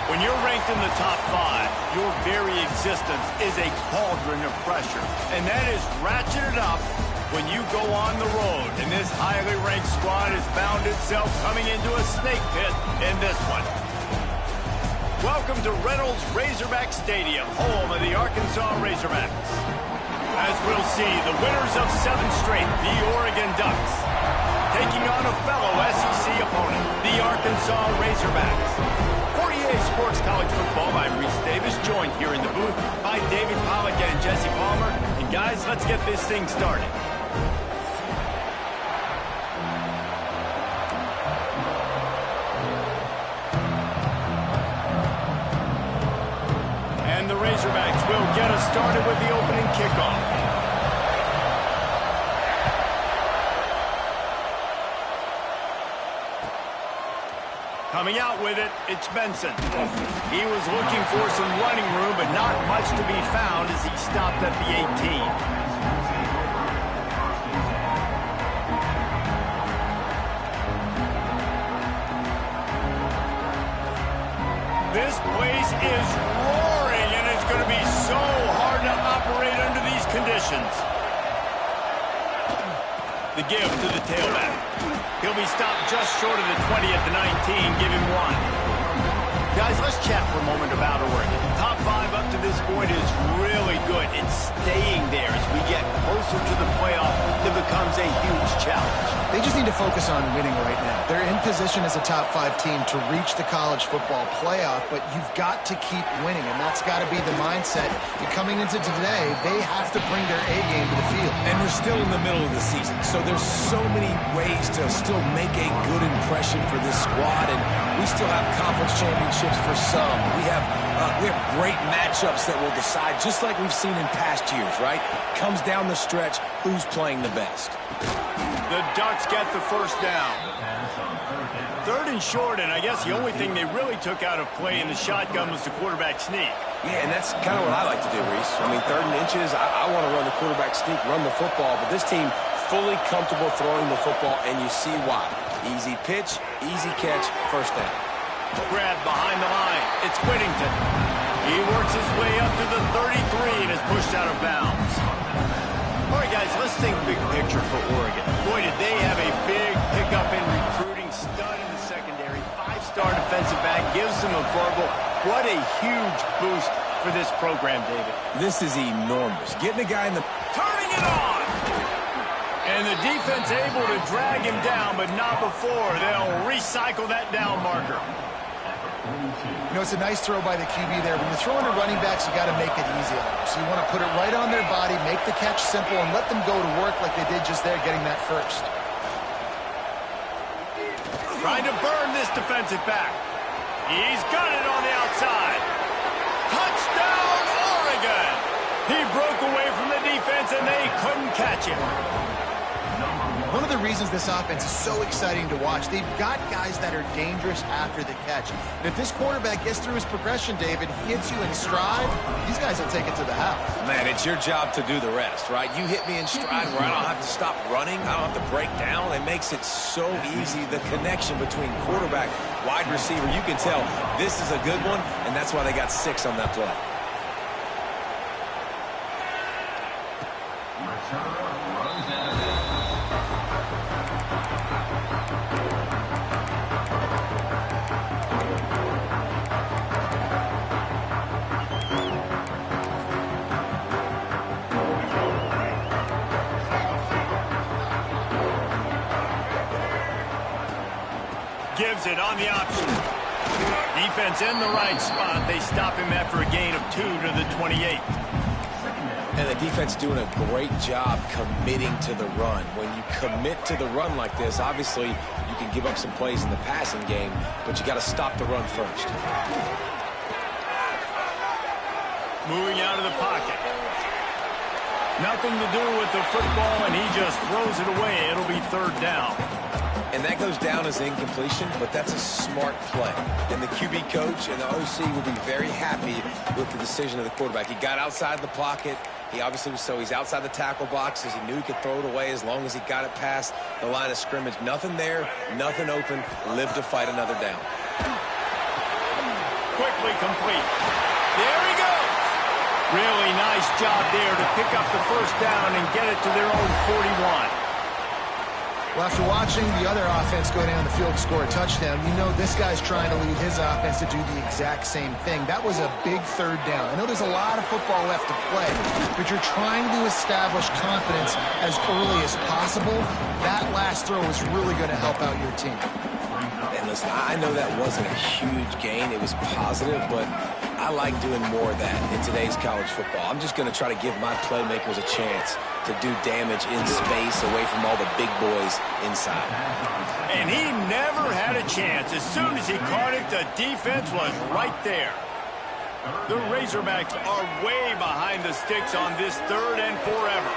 When you're ranked in the top 5, your very existence is a cauldron of pressure. And that is ratcheted up when you go on the road. And this highly ranked squad has found itself coming into a snake pit in this one. Welcome to Reynolds Razorback Stadium, home of the Arkansas Razorbacks. As we'll see, the winners of 7 straight, the Oregon Ducks, taking on a fellow SEC opponent, the Arkansas Razorbacks. For EA Sports College Football, I'm Reese Davis, joined here in the booth by David Pollack and Jesse Palmer. And guys, let's get this thing started. And the Razorbacks will get us started with the opening kickoff. Coming out with it, it's Benson. He was looking for some running room, but not much to be found as he stopped at the 18. This place is roaring, and it's going to be so hard to operate under these conditions. The give to the tailback. He'll be stopped just short of the 20 at the 19. Give him 1. Guys, let's chat for a moment about Oregon. Top 5 up to this point is really good. It's staying there as we get closer to the playoff. It becomes a huge challenge. They just need to focus on winning right now. They're in position as a top 5 team to reach the college football playoff, but you've got to keep winning, and that's got to be the mindset. And coming into today, they have to bring their A game to the field. And we're still in the middle of the season, so there's so many ways to still make a good impression for this squad, and we still have conference championships for some. We have great matchups that will decide, just like we've seen in past years, right? Comes down the stretch, who's playing the best. The Ducks get the first down. 3rd and short, and I guess the only thing they really took out of play in the shotgun was the quarterback sneak. Yeah, and that's kind of what I like to do, Reese. I mean, 3rd and inches, I want to run the quarterback sneak, run the football, but this team fully comfortable throwing the football, and you see why. Easy pitch, easy catch, first down. Grab behind the line. It's Whittington. He works his way up to the 33 and is pushed out of bounds. All right, guys, let's think big picture for Oregon. Boy, did they have a big pickup in recruiting. Stud in the secondary. 5-star defensive back. Gives them a verbal. What a huge boost for this program, David. This is enormous. Getting a guy in the... Turning it on! And the defense able to drag him down, but not before. They'll recycle that down marker. You know, it's a nice throw by the QB there. When you're throwing to running backs, you got to make it easy on them. So you want to put it right on their body, make the catch simple, and let them go to work like they did just there, getting that first. Trying to burn this defensive back. He's got it on the outside. Touchdown, Oregon! He broke away from the defense, and they couldn't catch him. One of the reasons this offense is so exciting to watch, they've got guys that are dangerous after the catch. And if this quarterback gets through his progression, David, hits you in stride, these guys will take it to the house. Man, it's your job to do the rest, right? You hit me in stride where I don't have to stop running, I don't have to break down. It makes it so easy, the connection between quarterback, wide receiver. You can tell this is a good one, and that's why they got 6 on that play. Gives it on the option. Defense in the right spot. They stop him after a gain of 2 to the 28. And the defense doing a great job committing to the run. When you commit to the run like this, obviously you can give up some plays in the passing game, but you got to stop the run first. Moving out of the pocket. Nothing to do with the football, and he just throws it away. It'll be 3rd down. And that goes down as incompletion, but that's a smart play. And the QB coach and the OC will be very happy with the decision of the quarterback. He got outside the pocket. He obviously was he's outside the tackle boxes. He knew he could throw it away as long as he got it past the line of scrimmage. Nothing there, nothing open. Live to fight another down. Quickly nearly complete. There he goes. Really nice job there to pick up the first down and get it to their own 41. Well, after watching the other offense go down the field and score a touchdown, you know this guy's trying to lead his offense to do the exact same thing. That was a big third down. I know there's a lot of football left to play, but you're trying to establish confidence as early as possible. That last throw is really going to help out your team. And listen, I know that wasn't a huge gain. It was positive, but I like doing more of that in today's college football. I'm just going to try to give my playmakers a chance to do damage in space away from all the big boys inside. And he never had a chance. As soon as he caught it, the defense was right there. The Razorbacks are way behind the sticks on this 3rd and forever.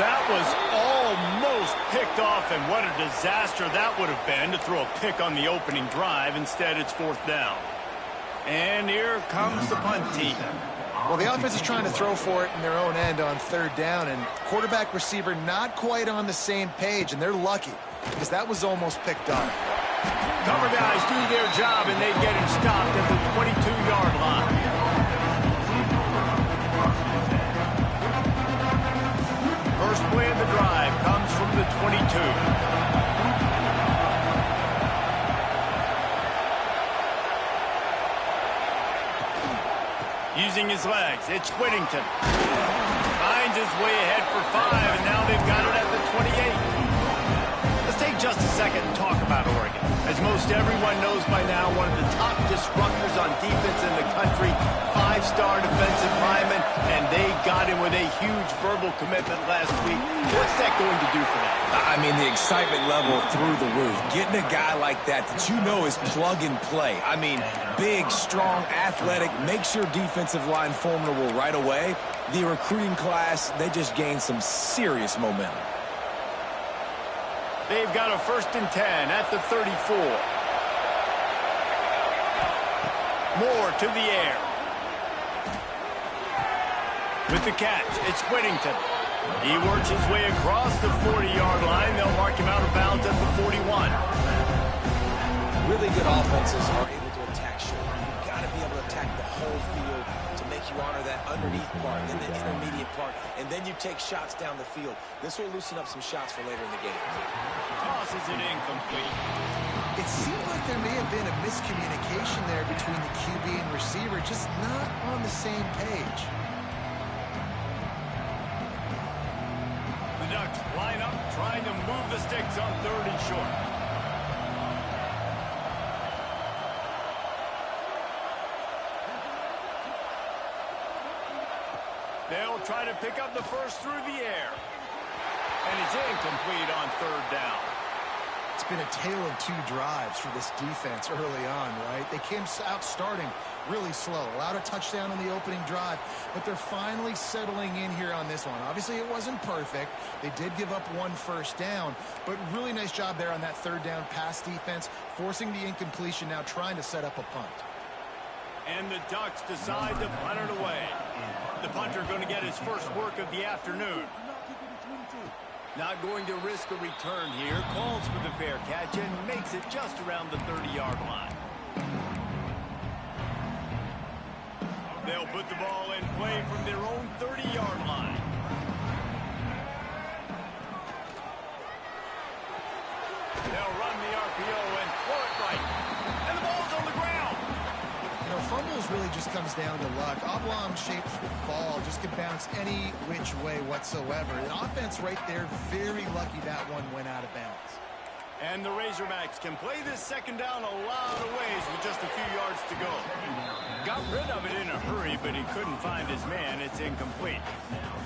That was almost picked off, and what a disaster that would have been to throw a pick on the opening drive. Instead, it's 4th down. And here comes the punt team. Well, the offense is trying to throw for it in their own end on 3rd down, and quarterback receiver not quite on the same page, and they're lucky because that was almost picked off. Cover guys do their job, and they get him stopped at the 22-yard line. First play of the drive comes from the 22. Using his legs, it's Whittington. Finds his way ahead for 5, and now they've got it at the 28. Let's take just a second and talk about Oregon. As most everyone knows by now, one of the top disruptors on defense in the country, 5-star defensive lineman, and they got him with a huge verbal commitment last week. What's that going to do for them? I mean, the excitement level through the roof. Getting a guy like that you know is plug and play. I mean, big, strong, athletic, makes your defensive line formidable right away. The recruiting class, they just gained some serious momentum. They've got a 1st and 10 at the 34. Moore to the air. With the catch, it's Whittington. He works his way across the 40-yard line. They'll mark him out of bounds at the 41. Really good offenses are able to attack short. You've got to be able to attack the whole field to make you honor that underneath part, then the intermediate part, and then you take shots down the field. This will loosen up some shots for later in the game. Tosses it incomplete. It seemed like there may have been a miscommunication there between the QB and receiver, just not on the same page. The Ducks line up, trying to move the sticks on 3rd and short. They'll try to pick up the first through the air. And it's incomplete on 3rd down. It's been a tale of 2 drives for this defense early on, right? They came out starting really slow, allowed a touchdown on the opening drive, but they're finally settling in here on this one. Obviously, it wasn't perfect. They did give up 1 first down, but really nice job there on that 3rd down pass defense, forcing the incompletion, now trying to set up a punt. And the Ducks decide to punt it away. The punter going to get his first work of the afternoon. Not going to risk a return here. Calls for the fair catch and makes it just around the 30-yard line. They'll put the ball in play from their own 30-yard line. They'll run the RPO and throw it right. And the ball's on the ground. You know, fumbles really just comes down to luck. Oblong-shaped ball just can bounce any which way whatsoever. The offense right there, very lucky that one went out of bounds. And the Razorbacks can play this 2nd down a lot of ways with just a few yards to go. Got rid of it in a hurry, but he couldn't find his man. It's incomplete.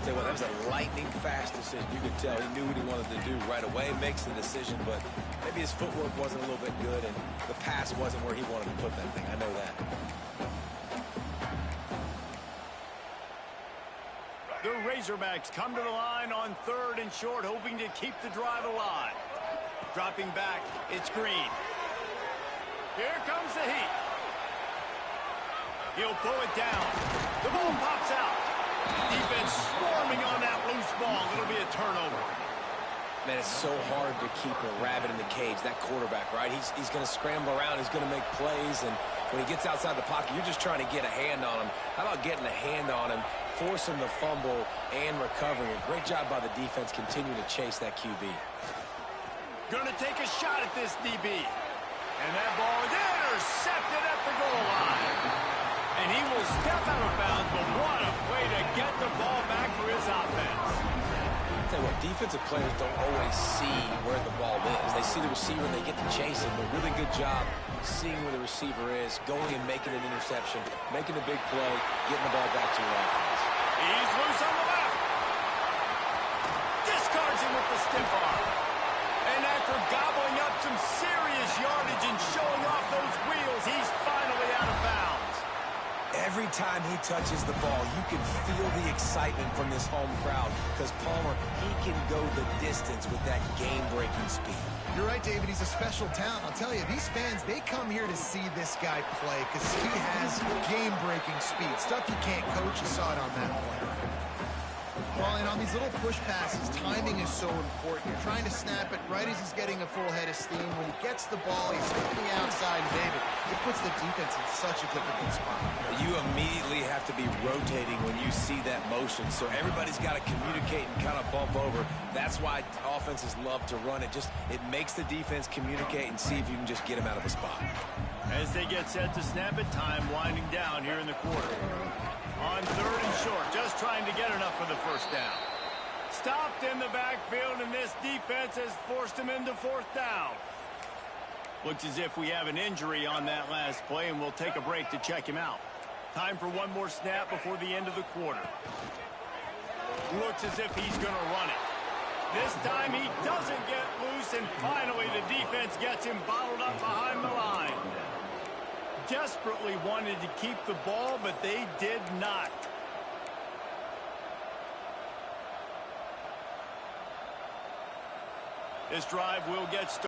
Tell you what, that was a lightning-fast decision. You could tell he knew what he wanted to do right away, makes the decision, but maybe his footwork wasn't a little bit good, and the pass wasn't where he wanted to put that thing. I know that. The Razorbacks come to the line on 3rd and short, hoping to keep the drive alive. Dropping back, it's Green. Here comes the heat. He'll pull it down. The ball pops out. Defense swarming on that loose ball. It'll be a turnover. Man, it's so hard to keep a rabbit in the cage, that quarterback, right? He's going to scramble around. He's going to make plays, and when he gets outside the pocket, you're just trying to get a hand on him. How about getting a hand on him, forcing the fumble, and recovering? A great job by the defense continuing to chase that QB. Going to take a shot at this DB. And that ball is intercepted at the goal line. And he will step out of bounds, but what a way to get the ball back for his offense. Tell you what, defensive players don't always see where the ball is. They see the receiver and they get to chase him. A really good job seeing where the receiver is, going and making an interception, making a big play, getting the ball back to your offense. He's loose on the left. Discards him with the stiff arm. And after gobbling up some serious yardage and showing off those wheels, he's finally out of bounds. Every time he touches the ball, you can feel the excitement from this home crowd because Palmer, he can go the distance with that game-breaking speed. You're right, David. He's a special talent. I'll tell you, these fans, they come here to see this guy play because he has game-breaking speed. Stuff you can't coach. You saw it on that play. Well, and on these little push passes, timing is so important. You're trying to snap it right as he's getting a full head of steam. When he gets the ball, he's stepping outside, and David, it puts the defense in such a difficult spot. You immediately have to be rotating when you see that motion, so everybody's got to communicate and kind of bump over. That's why offenses love to run it. It makes the defense communicate and see if you can just get him out of a spot. As they get set to snap it, time winding down here in the quarter. On 3rd and short, just trying to get enough for the first down. Stopped in the backfield, and this defense has forced him into 4th down. Looks as if we have an injury on that last play, and we'll take a break to check him out. Time for one more snap before the end of the quarter. Looks as if he's going to run it. This time he doesn't get loose, and finally the defense gets him bottled up behind the line. Desperately wanted to keep the ball, but they did not. This drive will get started.